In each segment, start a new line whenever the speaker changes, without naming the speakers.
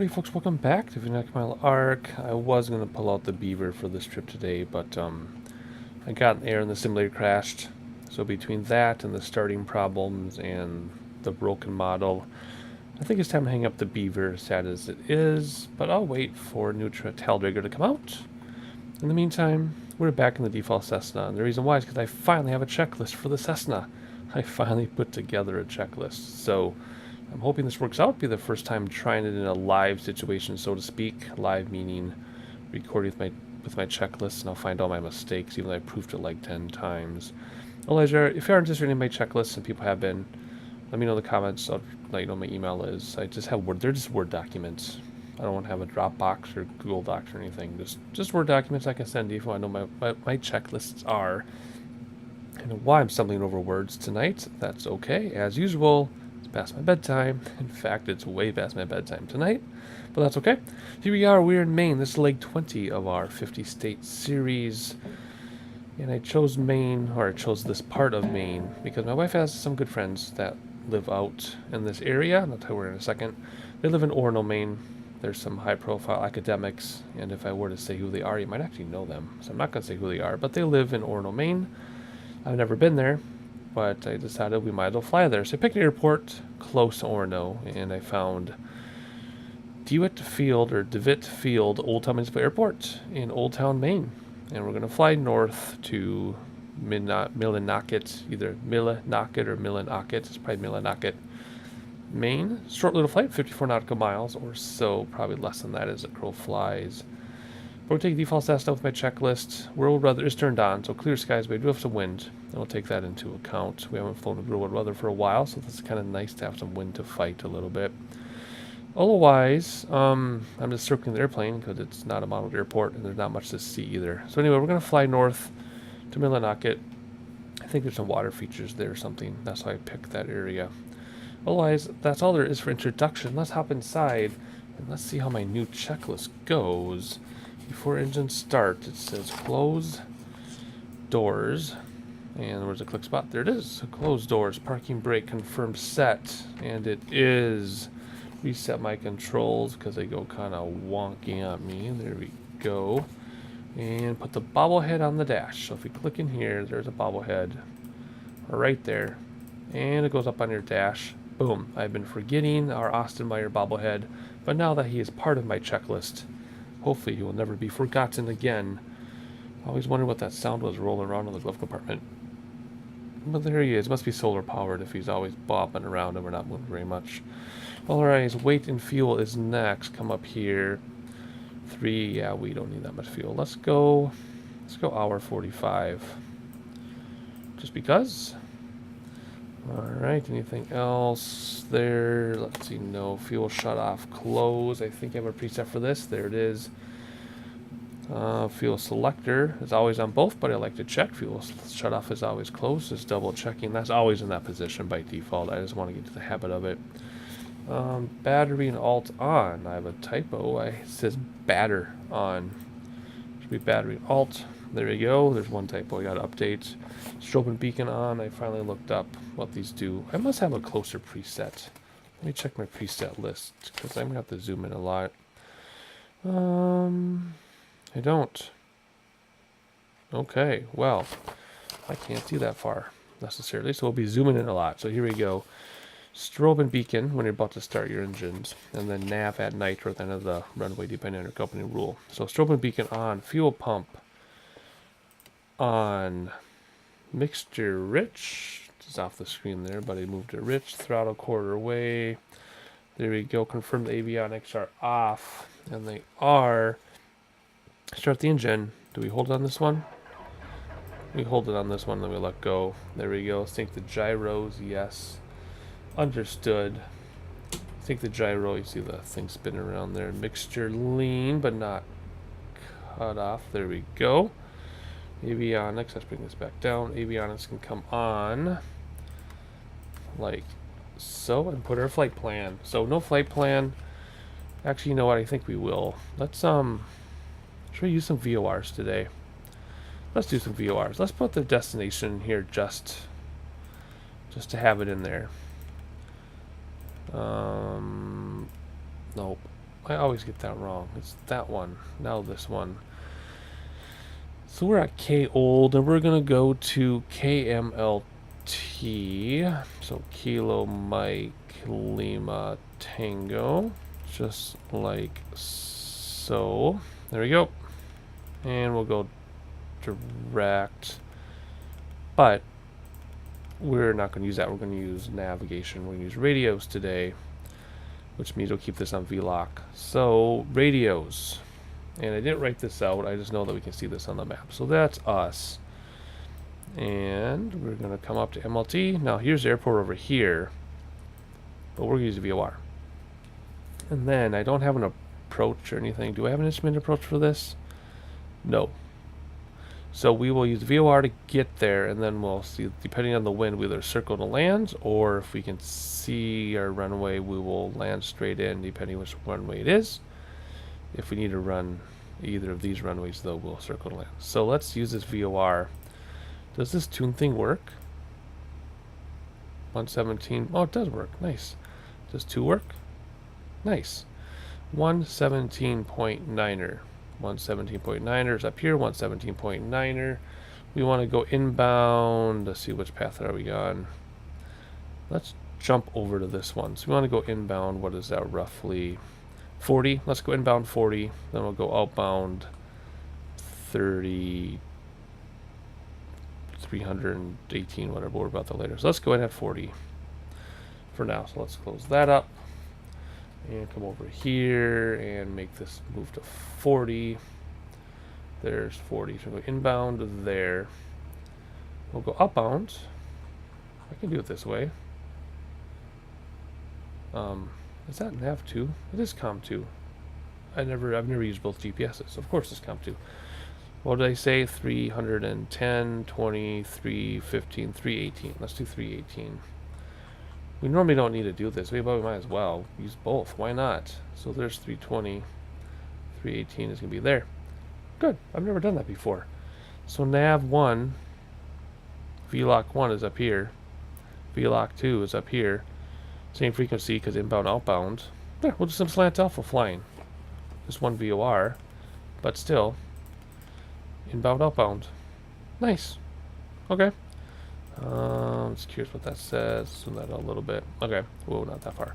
Howdy folks, welcome back to Municipal Arc. I was going to pull out the Beaver for this trip today, but I got in the air and the simulator crashed. So between that and the starting problems and the broken model, I think it's time to hang up the Beaver, sad as it is, but I'll wait for new tail rigger to come out. In the meantime, we're back in the default Cessna, and the reason why is because I finally have a checklist for the Cessna. I finally put together a checklist, so I'm hoping this works out. It'll be the first time trying it in a live situation, so to speak. Live meaning recording with my checklist, and I'll find all my mistakes, even though I proved it like 10 times. Otherwise, if you are interested in my checklists, and people have been, let me know in the comments. I'll let you know my email is. I just have they're just Word documents. I don't want to have a Dropbox or Google Docs or anything. Just Word documents I can send you if you want to know my checklists are. And why I'm stumbling over words tonight, that's okay. As usual, it's past my bedtime. In fact, it's way past my bedtime tonight, but that's okay. Here we are, we're in Maine. This is leg 20 of our 50-state series. And I chose Maine, or I chose this part of Maine, because my wife has some good friends that live out in this area, and I'll tell you where in a second. They live in Orono, Maine. There's some high-profile academics, and if I were to say who they are, you might actually know them. So I'm not going to say who they are, but they live in Orono, Maine. I've never been there, but I decided we might as well fly there. So I picked an airport close to Orono, and I found Dewitt Field, or Dewitt Field, Old Town Municipal Airport in Old Town, Maine. And we're going to fly north to Millinocket, either Millinocket or Millinocket. It's probably Millinocket, Maine. Short little flight, 54 nautical miles or so, probably less than that as the crow flies. But we'll take default Cessna with my checklist. World weather is turned on, so clear skies, but we do have some wind, and we'll take that into account. We haven't flown with real weather for a while, so this is kind of nice to have some wind to fight a little bit. Otherwise, I'm just circling the airplane because it's not a modeled airport, and there's not much to see either. So anyway, we're going to fly north to Millinocket. I think there's some water features there or something. That's why I picked that area. Otherwise, that's all there is for introduction. Let's hop inside, and let's see how my new checklist goes. Before engine start, it says close doors, and where's the click spot? There it is. So close doors, parking brake confirmed set, and it is. Reset my controls because they go kind of wonky on me. There we go. And put the bobblehead on the dash. So if you click in here, there's a bobblehead right there, and it goes up on your dash. Boom. I've been forgetting our Austin Meyer bobblehead, but now that he is part of my checklist, hopefully he will never be forgotten again. I always wondered what that sound was rolling around in the glove compartment. But there he is. Must be solar powered if he's always bobbing around and we're not moving very much. Alright, weight and fuel is next. Come up here. 3, yeah, we don't need that much fuel. Let's go hour 45. Just because. Alright, anything else there? Let's see, no. Fuel shut off, close. I think I have a preset for this. There it is. Fuel selector is always on both, but I like to check. Fuel shut off is always closed. Just double checking. That's always in that position by default. I just want to get to the habit of it. Battery and alt on. I have a typo. It says batter on. Should be battery and alt. There we go. There's one typo. I got to update. Strobe and beacon on. I finally looked up what these do. I must have a closer preset. Let me check my preset list because I'm going to have to zoom in a lot. I don't. Okay, well, I can't see that far necessarily, so we'll be zooming in a lot. So here we go. Strobe and beacon when you're about to start your engines, and then nav at night or at the end of the runway, depending on your company rule. So strobe and beacon on, fuel pump on, mixture rich. It's off the screen there, but I moved to rich. Throttle quarter way. There we go. Confirm the avionics are off, and they are. Start the engine. Do we hold it on this one? We hold it on this one, then we let go. There we go. Sync the gyros. Yes. Understood. Sync the gyro. You see the thing spinning around there. Mixture lean, but not cut off. There we go. Avionics. Let's bring this back down. Avionics can come on. Like so. And put our flight plan. So no flight plan. Actually, you know what? I think we will. Let's, should we use some VORs today? Let's do some VORs. Let's put the destination here just to have it in there. Nope. I always get that wrong. It's that one. Now this one. So we're at KOLD, and we're going to go to KMLT. So Kilo Mike Lima Tango. Just like so. There we go. And we'll go direct. But we're not going to use that. We're going to use navigation. We're going to use radios today, which means we'll keep this on VLOC. So radios. And I didn't write this out. I just know that we can see this on the map. So that's us. And we're going to come up to MLT. Now here's the airport over here. But we're going to use VOR. And then I don't have an approach or anything. Do I have an instrument approach for this? No. So we will use VOR to get there, and then we'll see, depending on the wind, we either circle to land, or if we can see our runway, we will land straight in, depending which runway it is. If we need to run either of these runways, though, we'll circle to land. So let's use this VOR. Does this tune thing work? 117. Oh, it does work. Nice. Does 2 work? Nice. 117.9er. 117.9er is up here. 117.9er. We want to go inbound. Let's see, which path are we on. Let's jump over to this one. So we want to go inbound. What is that roughly? 40. Let's go inbound 40. Then we'll go outbound 30. 318, whatever. We'll worry about that later. So let's go ahead at 40 for now. So let's close that up and come over here and make this move to 40. There's 40. So we'll go inbound there. We'll go outbound. I can do it this way. Is that nav 2? It is com 2. I've never used both GPSs. Of course it's com 2. What did I say? 310, 20, 315, 318. Let's do 318. We normally don't need to do this, but we might as well use both. Why not? So there's 320. 318 is going to be there. Good. I've never done that before. So nav 1, VLOC 1 is up here. VLOC 2 is up here. Same frequency because inbound, outbound. There, we'll do some slant alpha flying. Just one VOR, but still. Inbound, outbound. Nice. Okay. Just curious what that says. Zoom that out a little bit. Okay. Whoa, not that far.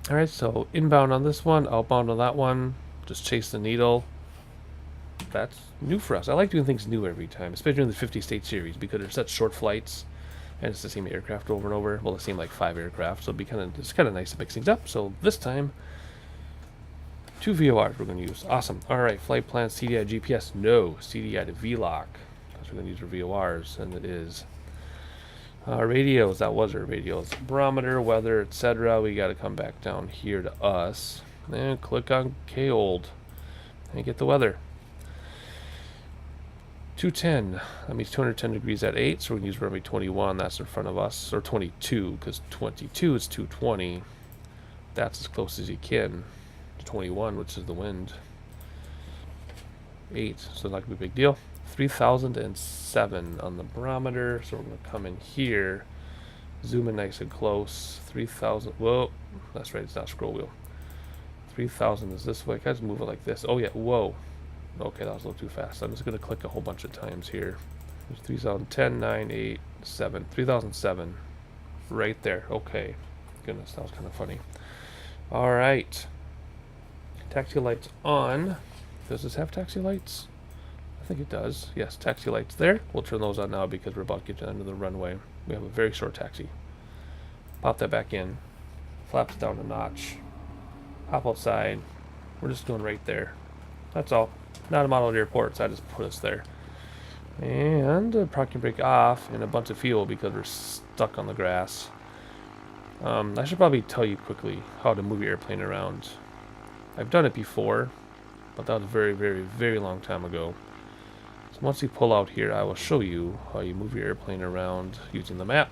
Alright, so inbound on this one, outbound on that one. Just chase the needle. That's new for us. I like doing things new every time, especially in the 50 state series, because they're such short flights and it's the same aircraft over and over. Well, it seemed like 5 aircraft, so it's kind of nice to mix things up. So this time, 2 VORs we're going to use. Awesome. All right, flight plan, CDI, GPS. No, CDI to VLOC. Because we're going to use our VORs, and it is radios. That was our radios. Barometer, weather, etc. We got to come back down here to us and click on KOLD and get the weather. 210. That means 210 degrees at 8. So we're going to use runway 21. That's in front of us, or 22, because 22 is 220. That's as close as you can. 21, which is the wind. 8, so not gonna be a big deal. 3007 on the barometer, so we're gonna come in here, zoom in nice and close. 3000. Whoa, that's right, it's not scroll wheel. 3000 is this way. I can just move it like this. Oh yeah, whoa. Okay, that was a little too fast. I'm just gonna click a whole bunch of times here. There's 3010, 9, 8, 7, 3007, right there. Okay, goodness, that was kind of funny. All right. Taxi lights on. Does this have taxi lights? I think it does. Yes, taxi lights there. We'll turn those on now because we're about to get to the end of the runway. We have a very short taxi. Pop that back in. Flaps down a notch. Hop outside. We're just going right there. That's all. Not a modeled airport, so I just put us there. And parking brake off and a bunch of fuel because we're stuck on the grass. I should probably tell you quickly how to move your airplane around. I've done it before, but that was a very, very, very long time ago. So once you pull out here, I will show you how you move your airplane around using the map.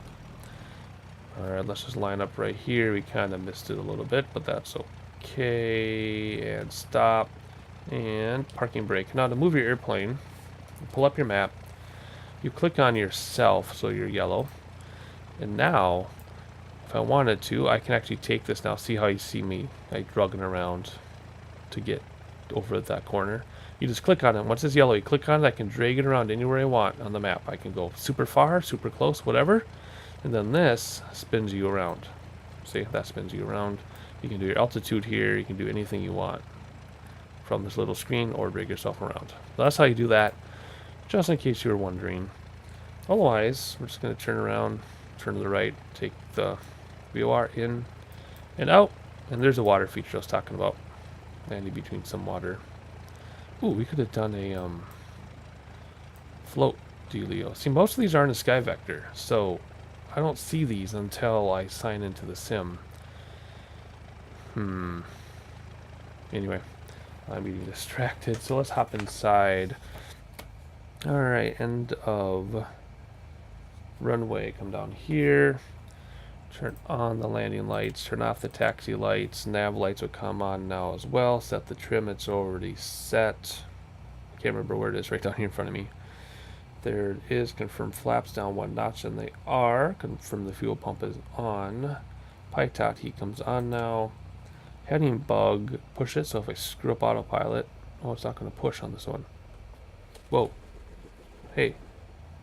Alright, let's just line up right here. We kind of missed it a little bit, but that's okay. And stop. And parking brake. Now to move your airplane, you pull up your map. You click on yourself, so you're yellow. And now, if I wanted to, I can actually take this now. See how you see me like drugging around. to get over at that corner. You just click on it. Once it's yellow, you click on it. I can drag it around anywhere I want on the map. I can go super far, super close, whatever. And then this spins you around. See, that spins you around. You can do your altitude here. You can do anything you want from this little screen or drag yourself around. So that's how you do that, just in case you were wondering. Otherwise, we're just going to turn around, turn to the right, take the VOR in and out. And there's a water feature I was talking about. Landing between some water. Ooh, we could have done a float dealio. See, most of these are in a sky vector, so I don't see these until I sign into the sim. Anyway, I'm getting distracted, so let's hop inside. Alright, end of runway. Come down here. Turn on the landing lights. Turn off the taxi lights. Nav lights will come on now as well. Set the trim. It's already set. I can't remember where it is. Right down here in front of me. There it is. Confirm flaps down 1 notch, and they are. Confirm the fuel pump is on. Pitot heat comes on now. Heading bug. Push it. So if I screw up autopilot, oh, it's not going to push on this one. Whoa. Hey,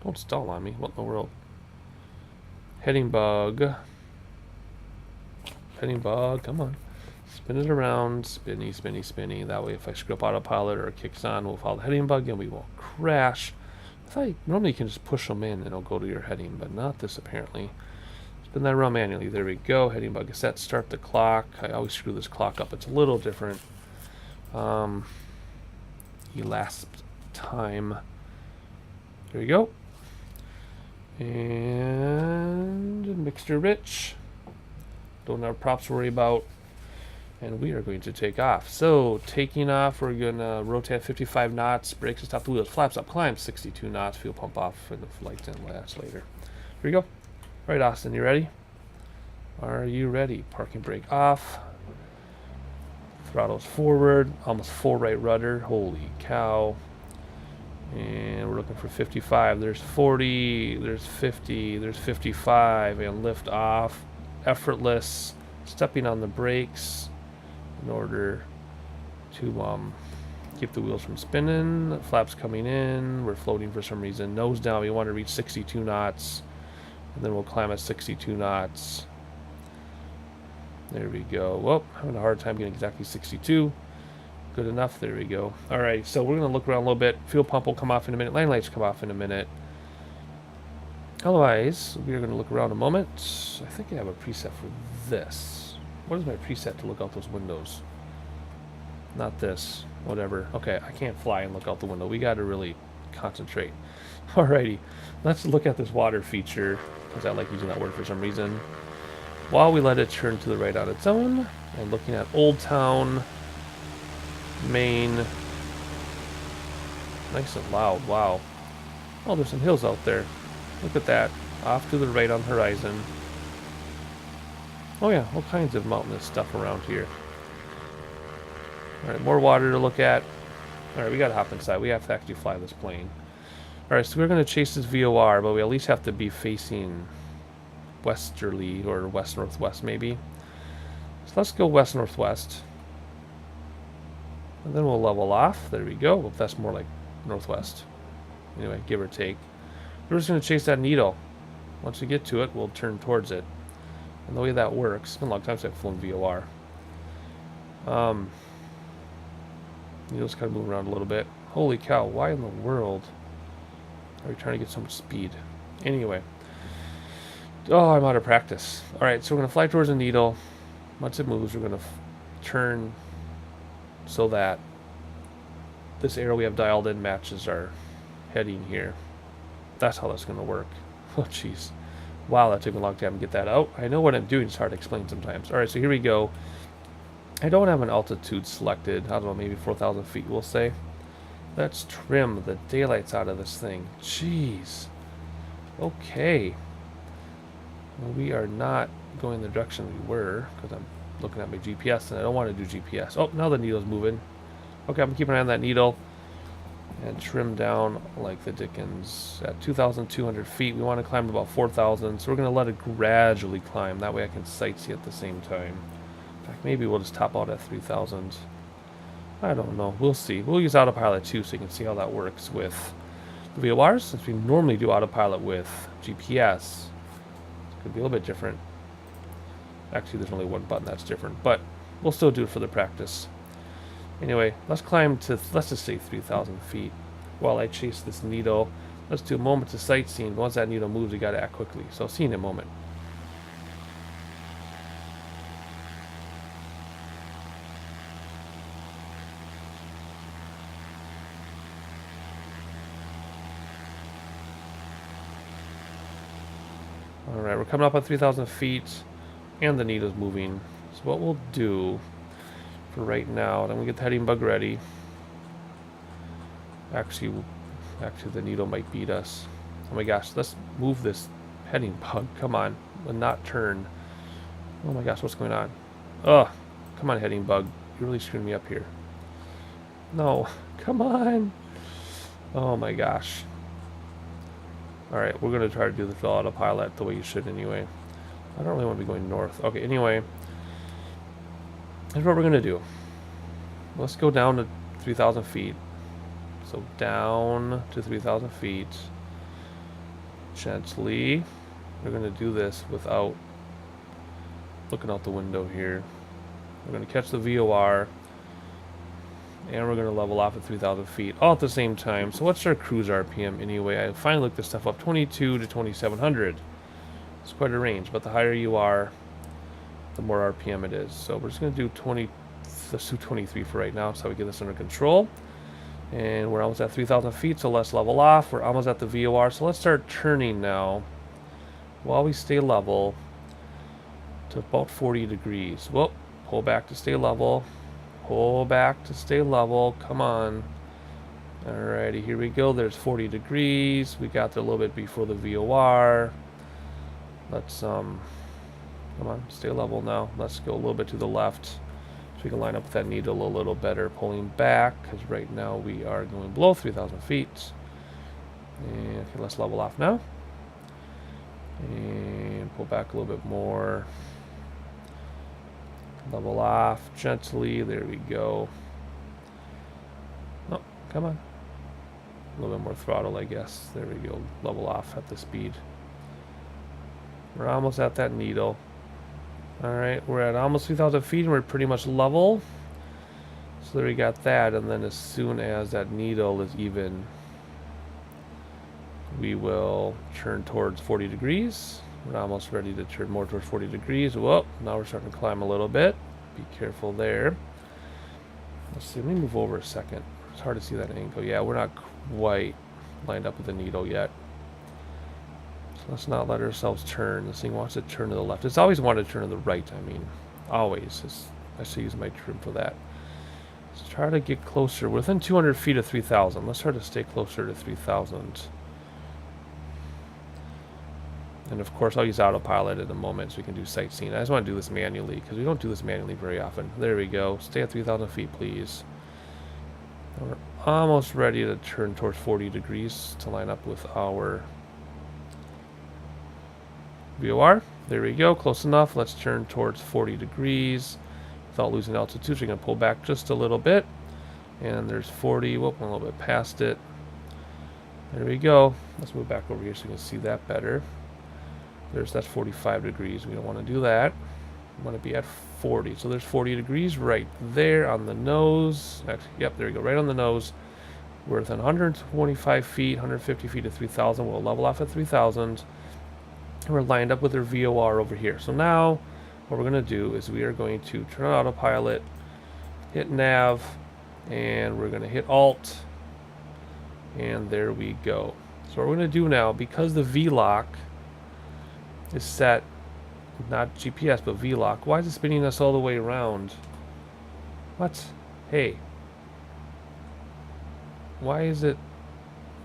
don't stall on me. What in the world? Heading bug. Heading bug, come on. Spin it around. Spinny, spinny, spinny. That way if I screw up autopilot or it kicks on, we'll follow the heading bug and we won't crash. I thought normally you can just push them in and it'll go to your heading, but not this apparently. Spin that around manually. There we go. Heading bug is set. Start the clock. I always screw this clock up. It's a little different. Elapsed time. There we go. And mixture rich. Don't have props to worry about. And we are going to take off. So taking off, we're going to rotate 55 knots, brakes and stop the wheels, flaps up, climb 62 knots, fuel pump off, and the flight's in last later. Here we go. All right, Austin, you ready? Are you ready? Parking brake off. Throttles forward, almost full right rudder. Holy cow. And we're looking for 55. There's 40, there's 50, there's 55, and lift off. Effortless. Stepping on the brakes in order to keep the wheels from spinning. Flaps coming in. We're floating for some reason. Nose down. We want to reach 62 knots. And then we'll climb at 62 knots. There we go. Whoop, having a hard time getting exactly 62. Good enough. There we go. All right, so we're going to look around a little bit. Fuel pump will come off in a minute. Landing lights come off in a minute. Otherwise, we are going to look around a moment. I think I have a preset for this. What is my preset to look out those windows? Not this. Whatever. Okay, I can't fly and look out the window. We got to really concentrate. Alrighty, let's look at this water feature, because I like using that word for some reason. While we let it turn to the right on its own, and looking at Old Town, Maine. Nice and loud. Wow. Oh, there's some hills out there. Look at that. Off to the right on the horizon. Oh yeah, all kinds of mountainous stuff around here. Alright, more water to look at. Alright, we gotta hop inside. We have to actually fly this plane. Alright, so we're gonna chase this VOR, but we at least have to be facing westerly, or west-northwest maybe. So let's go west-northwest. And then we'll level off. There we go. Well, that's more like northwest. Anyway, give or take. We're just going to chase that needle. Once we get to it, we'll turn towards it. And the way that works, it's been a long time since I've flown VOR. Needle's kind of moving around a little bit. Holy cow, why in the world are we trying to get so much speed? Anyway. Oh, I'm out of practice. Alright, so we're going to fly towards the needle. Once it moves, we're going to turn so that this arrow we have dialed in matches our heading here. That's how that's going to work. Oh, jeez. Wow, that took me a long time to get that out. I know what I'm doing. It's hard to explain sometimes. All right, so here we go. I don't have an altitude selected. I don't know, maybe 4,000 feet, we'll say. Let's trim the daylights out of this thing. Jeez. Okay. Well, we are not going the direction we were, because I'm looking at my GPS, and I don't want to do GPS. Oh, now the needle's moving. Okay, I'm keeping an eye on that needle. And trim down like the dickens. At 2,200 feet, we want to climb about 4,000, so we're going to let it gradually climb. That way I can sightsee at the same time. In fact, maybe we'll just top out at 3,000. I don't know. We'll see. We'll use autopilot too so you can see how that works with the VORs, since we normally do autopilot with GPS. It could be a little bit different. Actually, there's only one button that's different, but we'll still do it for the practice. Anyway, let's climb to, let's just say 3,000 feet while I chase this needle. Let's do a moment of sightseeing. Once that needle moves, we got to act quickly. So see you in a moment. Alright, we're coming up on 3,000 feet, and the needle's moving. So what we'll do for right now, then we get the heading bug ready. Actually, the needle might beat us. Oh my gosh, let's move this heading bug. Come on, and not turn. Oh my gosh, what's going on? Ugh, come on, heading bug. You're really screwing me up here. No, come on. Oh my gosh. Alright, we're going to try to do the full autopilot the way you should anyway. I don't really want to be going north. Okay, anyway. Here's what we're going to do. Let's go down to 3,000 feet. So down to 3,000 feet. Gently. We're going to do this without looking out the window here. We're going to catch the VOR. And we're going to level off at 3,000 feet all at the same time. So what's our cruise RPM anyway? I finally looked this stuff up. 22 to 2,700. It's quite a range, but the higher you are, the more RPM it is. So we're just going to do 20. Let's do 23 for right now, so we get this under control. And we're almost at 3,000 feet, so let's level off. We're almost at the VOR, so let's start turning now while we stay level to about 40 degrees. Whoop, pull back to stay level. Pull back to stay level. Come on. Alrighty, here we go. There's 40 degrees. We got there a little bit before the VOR. Let's come on, stay level now. Let's go a little bit to the left so we can line up with that needle a little better. Pulling back, because right now we are going below 3,000 feet. And okay, let's level off now. And pull back a little bit more. Level off gently. There we go. Oh, come on. A little bit more throttle, I guess. There we go. Level off at the speed. We're almost at that needle. Alright, we're at almost 3,000 feet and we're pretty much level. So there we got that. And then as soon as that needle is even, we will turn towards 40 degrees. We're almost ready to turn more towards 40 degrees. Whoa, now we're starting to climb a little bit. Be careful there. Let's see, let me move over a second. It's hard to see that angle. Yeah, we're not quite lined up with the needle yet. So let's not let ourselves turn. This thing wants to turn to the left. It's always wanted to turn to the right, I mean. Always. I should use my trim for that. Let's try to get closer. We're within 200 feet of 3,000. Let's try to stay closer to 3,000. And of course, I'll use autopilot in a moment so we can do sightseeing. I just want to do this manually because we don't do this manually very often. There we go. Stay at 3,000 feet, please. And we're almost ready to turn towards 40 degrees to line up with our VOR. There we go. Close enough. Let's turn towards 40 degrees without losing altitude. So we're going to pull back just a little bit. And there's 40. Whoop, a little bit past it. There we go. Let's move back over here so you can see that better. That's 45 degrees. We don't want to do that. We want to be at 40. So there's 40 degrees right there on the nose. Actually, yep, there we go. Right on the nose. We're within 125 feet, 150 feet to 3,000. We'll level off at 3,000. And we're lined up with our VOR over here. So now what we're going to do is we are going to turn on autopilot, hit nav, and we're going to hit alt. And there we go. So what we're going to do now, because the V-lock is set, not GPS, but V-lock. Why is it spinning us all the way around? What? Hey. Why is it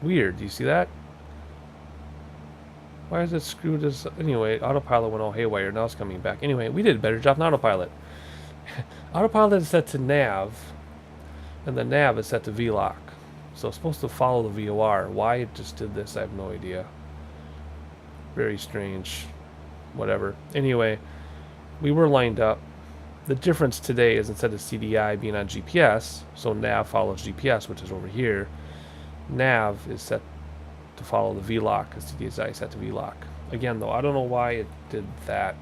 weird? Do you see that? Why is it screwed us? Anyway, autopilot went all haywire. Now it's coming back. Anyway, we did a better job than autopilot. Autopilot is set to nav, and the nav is set to V-lock. So it's supposed to follow the VOR. Why it just did this, I have no idea. Very strange. Whatever. Anyway, we were lined up The difference today is instead of CDI being on GPS, so nav follows GPS, which is over here, nav is set to follow the VLOC, because CDI is set to VLOC. Again, though, I don't know why it did that.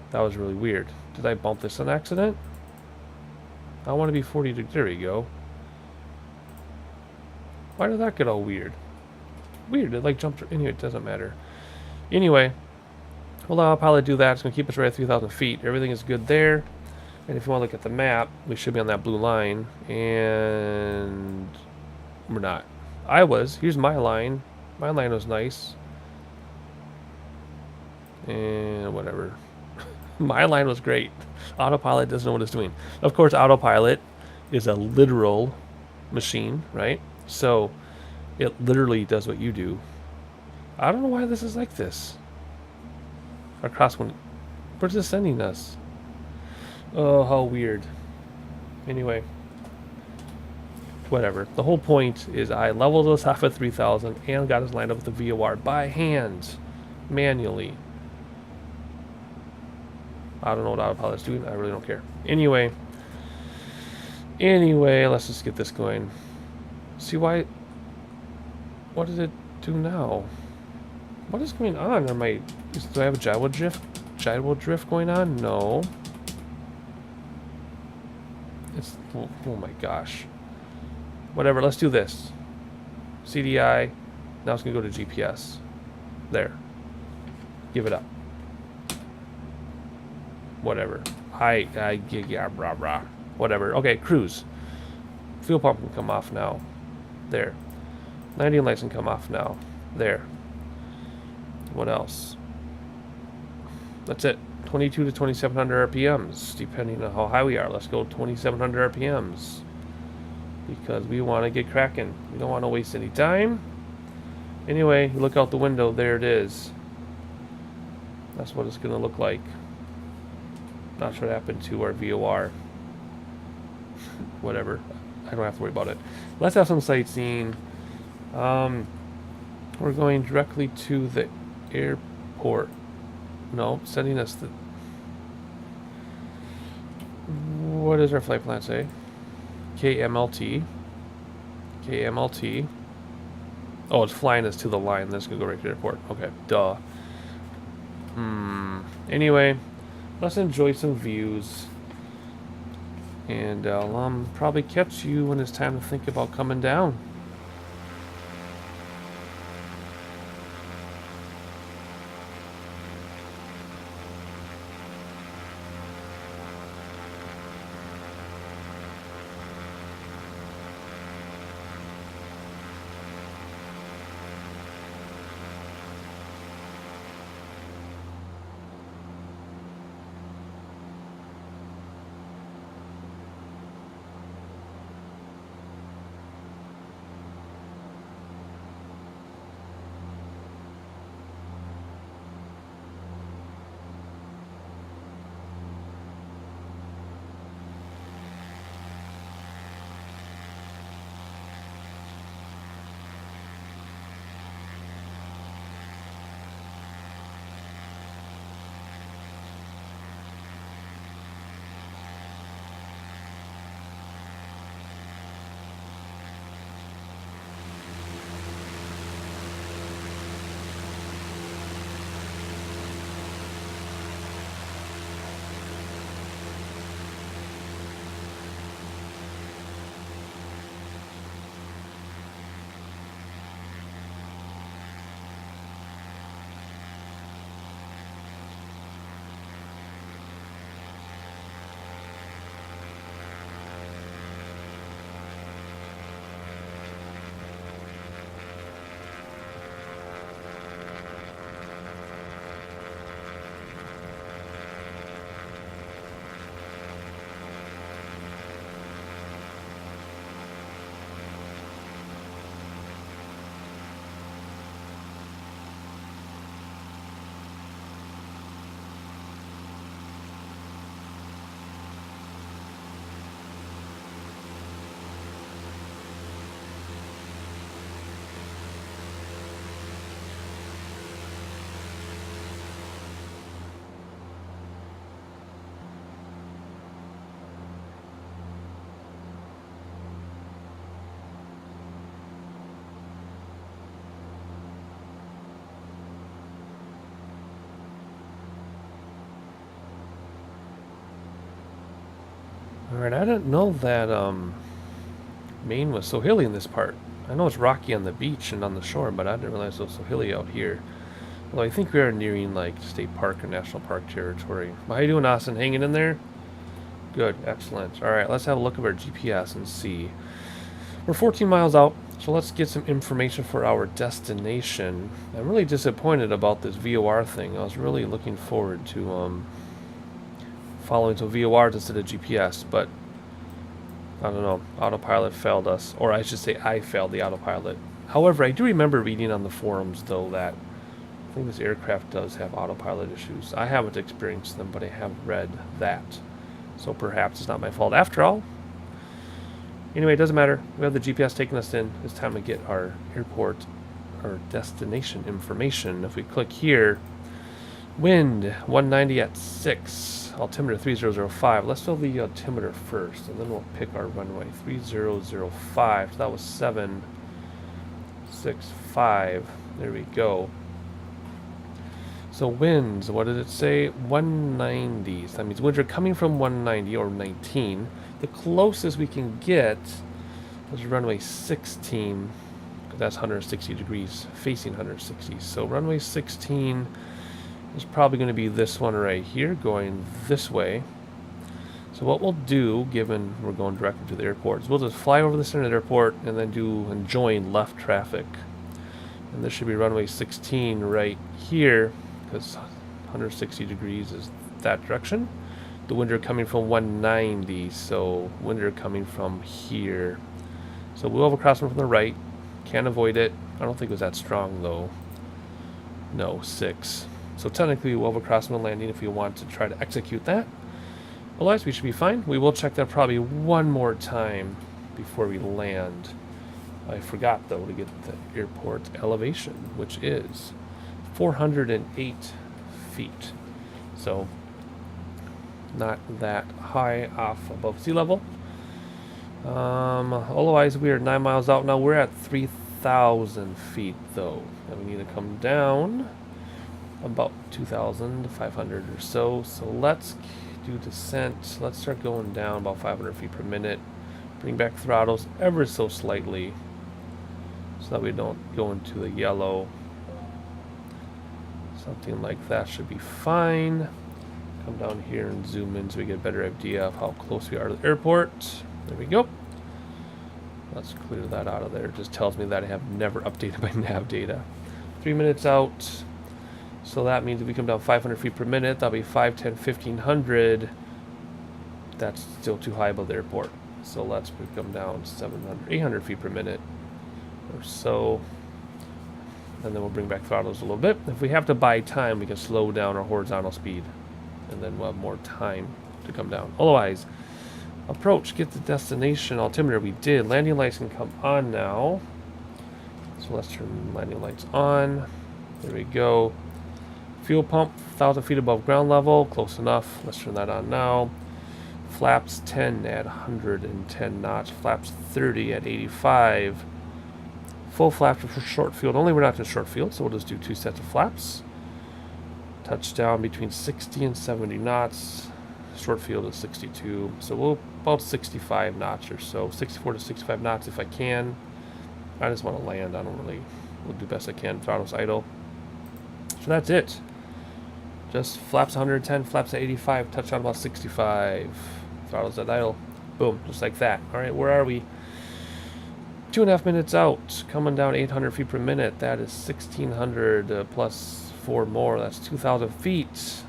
That was really weird. Did I bump this on accident? I want to be 40 degrees. There we go. Why did that get all weird? Weird, it like jumped. Anyway, it doesn't matter. Anyway, we'll let autopilot do that. It's going to keep us right at 3,000 feet. Everything is good there. And if you want to look at the map, we should be on that blue line. And we're not. I was. Here's my line. My line was nice. And whatever. My line was great. Autopilot doesn't know what it's doing. Of course, autopilot is a literal machine, right? So it literally does what you do. I don't know why this is like this. Across one. Where's this sending us? Oh, how weird. Anyway. Whatever. The whole point is I leveled us off at 3,000 and got us lined up with the VOR by hand. Manually. I don't know what autopilot's doing. I really don't care. Anyway, let's just get this going. See why? What does it do now? What is going on? Do I have a gyro drift going on? No. It's oh my gosh. Whatever. Let's do this. CDI. Now it's gonna go to GPS. There. Give it up. Whatever. Yeah, rah, rah. Whatever. Okay, cruise. Fuel pump can come off now. There. Landing lights can come off now. There. What else? That's it. 22 to 2,700 RPMs, depending on how high we are. Let's go 2,700 RPMs. Because we want to get cracking. We don't want to waste any time. Anyway, look out the window. There it is. That's what it's going to look like. Not sure what happened to our VOR. Whatever. I don't have to worry about it. Let's have some sightseeing. We're going directly to the airport. No, sending us the... What does our flight plan say? KMLT. KMLT. Oh, it's flying us to the line. That's going to go right to the airport. Okay, duh. Anyway... Let's enjoy some views. And I'll probably catch you when it's time to think about coming down. Alright, I didn't know that Maine was so hilly in this part. I know it's rocky on the beach and on the shore, but I didn't realize it was so hilly out here. Although I think we are nearing like state park or national park territory. Well, how you doing, Austin? Hanging in there? Good, excellent. Alright, let's have a look at our GPS and see. We're 14 miles out, so let's get some information for our destination. I'm really disappointed about this VOR thing. I was really looking forward to following some VORs instead of GPS, but I don't know, autopilot failed us, or I should say I failed the autopilot. However, I do remember reading on the forums though that I think this aircraft does have autopilot issues. I haven't experienced them, but I have read that. So perhaps it's not my fault after all. Anyway, it doesn't matter. We have the GPS taking us in. It's time to get our airport, our destination information. If we click here, wind 190 at 6, altimeter 3005. Let's fill the altimeter first, and then we'll pick our runway 3005. So that was 765. There we go. So winds, what did it say? 190. So that means winds are coming from 190 or 19. The closest we can get is runway 16, because that's 160 degrees, facing 160. So runway 16 is probably going to be this one right here, going this way. So what we'll do, given we're going directly to the airport, is we'll just fly over the center of the airport and then join left traffic. And this should be runway 16 right here, because 160 degrees is that direction. The wind are coming from 190, so wind are coming from here. So we'll have a crosswind from the right. Can't avoid it. I don't think it was that strong though. No, 6. So technically we'll have a crosswind landing if we want to try to execute that. Otherwise we should be fine. We will check that probably one more time before we land. I forgot though to get the airport elevation, which is 408 feet. So not that high off above sea level. Otherwise we are 9 miles out now. We're at 3,000 feet though, and we need to come down about 2,500 or so. So let's do descent. Let's start going down about 500 feet per minute. Bring back throttles ever so slightly so that we don't go into the yellow. Something like that should be fine. Come down here and zoom in so we get a better idea of how close we are to the airport. There we go. Let's clear that out of there. It just tells me that I have never updated my nav data. 3 minutes out. So that means if we come down 500 feet per minute, that'll be 5, 10, 1500. That's still too high above the airport. So let's come down 700, 800 feet per minute or so. And then we'll bring back throttles a little bit. If we have to buy time, we can slow down our horizontal speed. And then we'll have more time to come down. Otherwise, approach, get the destination altimeter. We did. Landing lights can come on now. So let's turn landing lights on. There we go. Fuel pump, 1,000 feet above ground level. Close enough. Let's turn that on now. Flaps 10 at 110 knots. Flaps 30 at 85. Full flaps for short field. Only we're not in short field, so we'll just do 2 sets of flaps. Touchdown between 60 and 70 knots. Short field is 62. So we'll about 65 knots or so. 64 to 65 knots if I can. I just want to land. I don't really. We'll do best I can. Throttles idle. So that's it. Just flaps 110, flaps at 85, touchdown about 65. Throttles at idle. Boom, just like that. All right, where are we? 2.5 minutes out, coming down 800 feet per minute. That is 1,600 plus 4 more. That's 2,000 feet.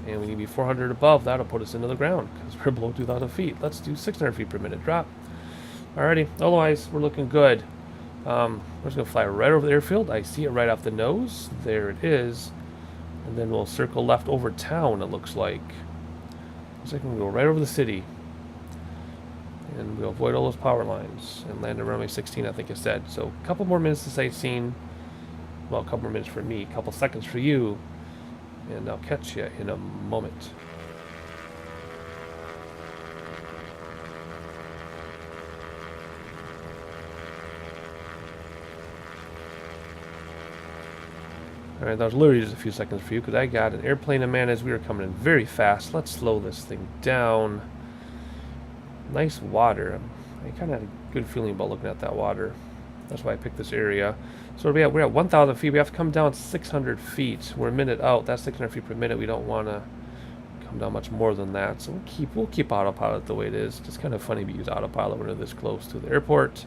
And we need to be 400 above. That'll put us into the ground because we're below 2,000 feet. Let's do 600 feet per minute drop. Alrighty, otherwise we're looking good. We're just going to fly right over the airfield. I see it right off the nose. There it is. And then we'll circle left over town, it looks like. Looks like we'll go right over the city. And we'll avoid all those power lines and land at runway 16, I think I said. So a couple more minutes to sightseeing. Well, a couple more minutes for me, a couple seconds for you. And I'll catch you in a moment. Alright, that was literally just a few seconds for you because I got an airplane in man as we were coming in very fast. Let's slow this thing down. Nice water. I kind of had a good feeling about looking at that water. That's why I picked this area. So we're at 1,000 feet. We have to come down 600 feet. We're a minute out. That's 600 feet per minute. We don't want to come down much more than that. So we'll keep autopilot the way it is. It's kind of funny we use autopilot when we're this close to the airport.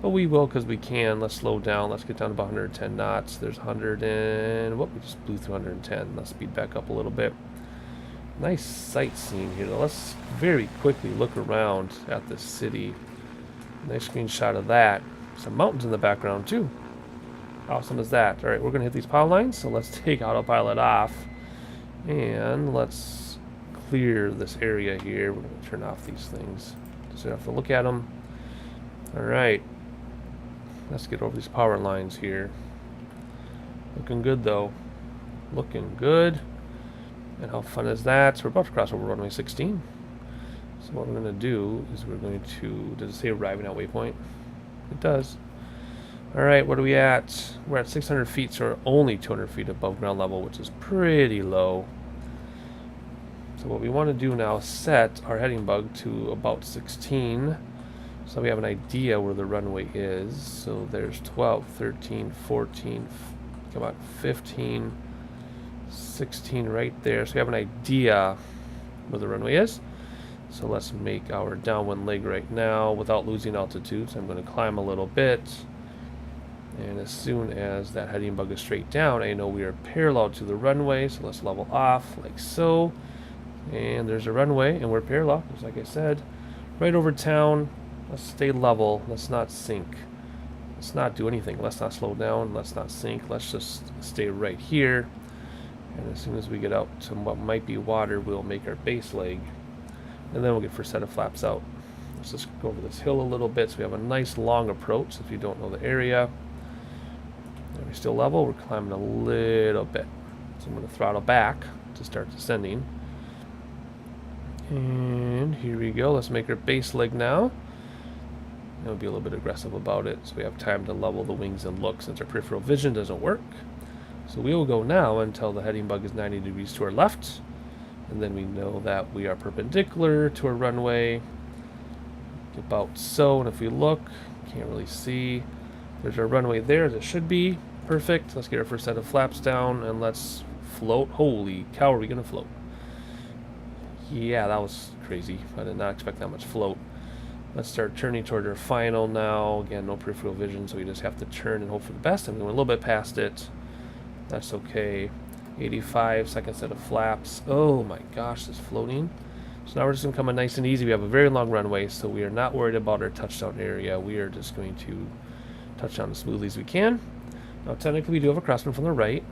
But we will because we can. Let's slow down. Let's get down to about 110 knots. There's 100 and... whoop, we just blew through 110. Let's speed back up a little bit. Nice sightseeing here. Let's very quickly look around at the city. Nice screenshot of that. Some mountains in the background too. How awesome is that? Alright, we're going to hit these power lines. So let's take autopilot off. And let's clear this area here. We're going to turn off these things. Just have to look at them. Alright. Let's get over these power lines here. Looking good though. Looking good. And how fun is that? So we're about to cross over runway 16. So what we're going to do is we're going to... does it say arriving at waypoint? It does. Alright, what are we at? We're at 600 feet, so we're only 200 feet above ground level, which is pretty low. So what we want to do now is set our heading bug to about 16. So we have an idea where the runway is. So there's 12, 13, 14, come on, 15, 16 right there. So we have an idea where the runway is. So let's make our downwind leg right now without losing altitude. So I'm going to climb a little bit. And as soon as that heading bug is straight down, I know we are parallel to the runway. So let's level off like so. And there's a runway and we're parallel, just like I said. Right over town. Let's stay level. Let's not sink. Let's not do anything. Let's not slow down. Let's not sink. Let's just stay right here. And as soon as we get out to what might be water, we'll make our base leg. And then we'll get first set of flaps out. Let's just go over this hill a little bit so we have a nice long approach if you don't know the area. Are we still level? We're climbing a little bit. So I'm going to throttle back to start descending. And here we go. Let's make our base leg now. And we'll be a little bit aggressive about it so we have time to level the wings and look since our peripheral vision doesn't work. So we will go now until the heading bug is 90 degrees to our left. And then we know that we are perpendicular to our runway. About so. And if we look, can't really see. There's our runway there as it should be. Perfect. Let's get our first set of flaps down and let's float. Holy cow, are we going to float? Yeah, that was crazy. I did not expect that much float. Let's start turning toward our final now. Again, no peripheral vision, so we just have to turn and hope for the best. I'm going a little bit past it. That's okay. 85, second set of flaps. Oh my gosh, this floating. So now we're just going to come in nice and easy. We have a very long runway, so we are not worried about our touchdown area. We are just going to touch down as smoothly as we can. Now technically we do have a crosswind from the right.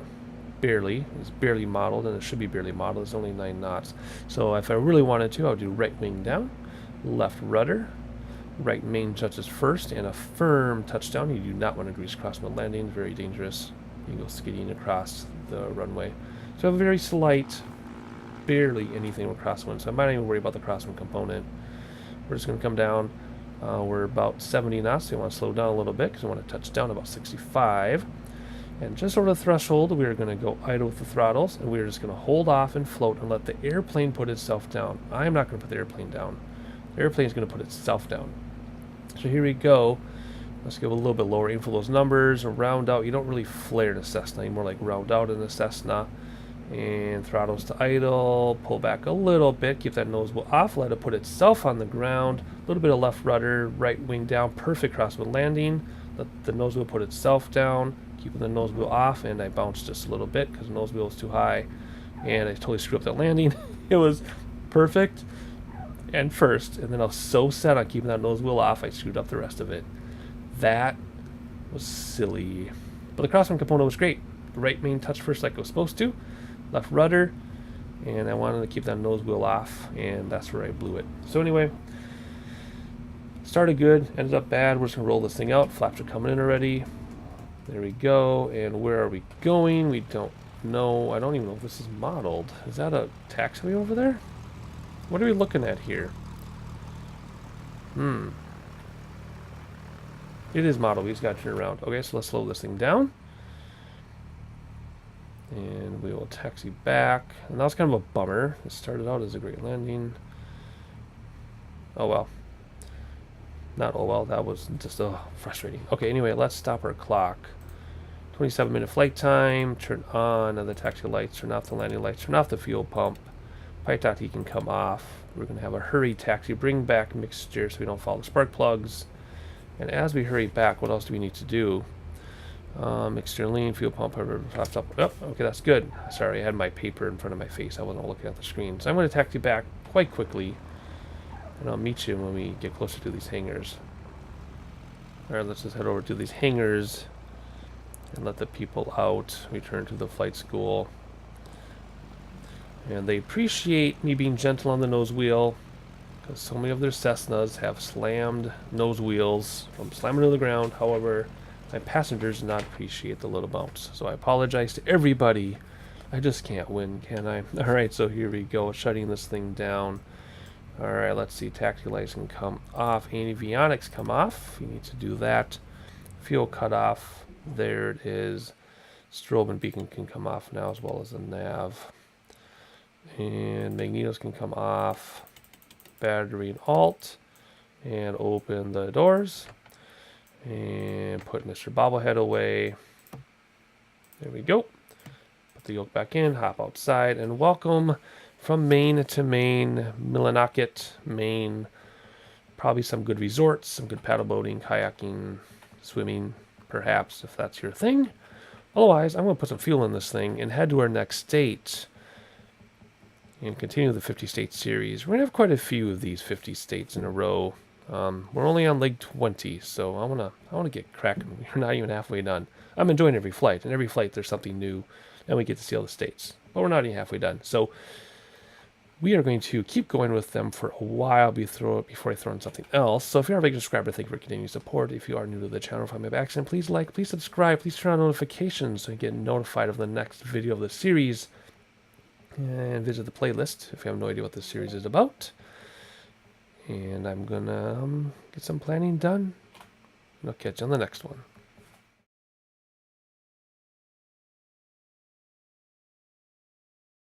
Barely. It's barely modeled, and it should be barely modeled. It's only 9 knots. So if I really wanted to, I would do right wing down, left rudder, right main touches first, and a firm touchdown. You do not want to grease crosswind landing. Very dangerous. You go skidding across the runway. So a very slight, barely anything with crosswind. So I might not even worry about the crosswind component. We're just going to come down. We're about 70 knots, so you want to slow down a little bit because we want to touch down about 65. And just over the threshold, we are going to go idle with the throttles, and we are just going to hold off and float and let the airplane put itself down. I'm not going to put the airplane down. The airplane is going to put itself down. So here we go. Let's give a little bit lower aim for those numbers, and round out. You don't really flare in a Cessna, you more like round out in a Cessna. And throttles to idle, pull back a little bit, keep that nose wheel off, let it put itself on the ground. A little bit of left rudder, right wing down, perfect crosswind landing. Let the nose wheel put itself down, keeping the nose wheel off, and I bounced just a little bit because the nose wheel was too high, and I totally screwed up that landing. It was perfect and first, and then I was so set on keeping that nose wheel off, I screwed up the rest of it. That was silly. But the crosswind component was great. The right main touch first like it was supposed to. Left rudder. And I wanted to keep that nose wheel off. And that's where I blew it. So anyway, started good. Ended up bad. We're just going to roll this thing out. Flaps are coming in already. There we go. And where are we going? We don't know. I don't even know if this is modeled. Is that a taxiway over there? What are we looking at here? It is modeled. We just got to turn around. Okay, so let's slow this thing down. And we will taxi back. And that was kind of a bummer. It started out as a great landing. Oh well. Not oh well, that was just frustrating. Okay, anyway, let's stop our clock. 27-minute flight time. Turn on the taxi lights. Turn off the landing lights. Turn off the fuel pump. Pipe dot heat can come off. We're going to have a hurry taxi. Bring back mixture so we don't follow the spark plugs. And as we hurry back, what else do we need to do? Mixture lean, fuel pump, pops up. Oh, okay, that's good. Sorry, I had my paper in front of my face. I wasn't looking at the screen. So I'm going to taxi back quite quickly. And I'll meet you when we get closer to these hangars. Alright, let's just head over to these hangars and let the people out. Return to the flight school. And they appreciate me being gentle on the nose wheel, because so many of their Cessnas have slammed nose wheels from slamming to the ground. However, my passengers do not appreciate the little bounce. So I apologize to everybody. I just can't win, can I? Alright, so here we go, shutting this thing down. Alright, let's see, taxi lights can come off. Avionics come off. We need to do that. Fuel cut off. There it is. Strobe and beacon can come off now, as well as the nav. And magnetos can come off. Battery and alt. And open the doors. And put Mr. Bobblehead away. There we go. Put the yoke back in, hop outside, and welcome from Maine to Maine, Millinocket, Maine. Probably some good resorts, some good paddle boating, kayaking, swimming, perhaps, if that's your thing. Otherwise, I'm going to put some fuel in this thing and head to our next state and continue the 50 state series. We're going to have quite a few of these 50 states in a row. We're only on leg 20, so I want to get cracking. We're not even halfway done. I'm enjoying every flight, and every flight there's something new, and we get to see all the states. But we're not even halfway done. So we are going to keep going with them for a while before I throw in something else. So if you're a regular subscriber, thank you for continuing support. If you are new to the channel, if I'm by accident, please like, please subscribe, please turn on notifications so you get notified of the next video of the series. And visit the playlist if you have no idea what this series is about. And I'm gonna get some planning done. And I'll catch you on the next one.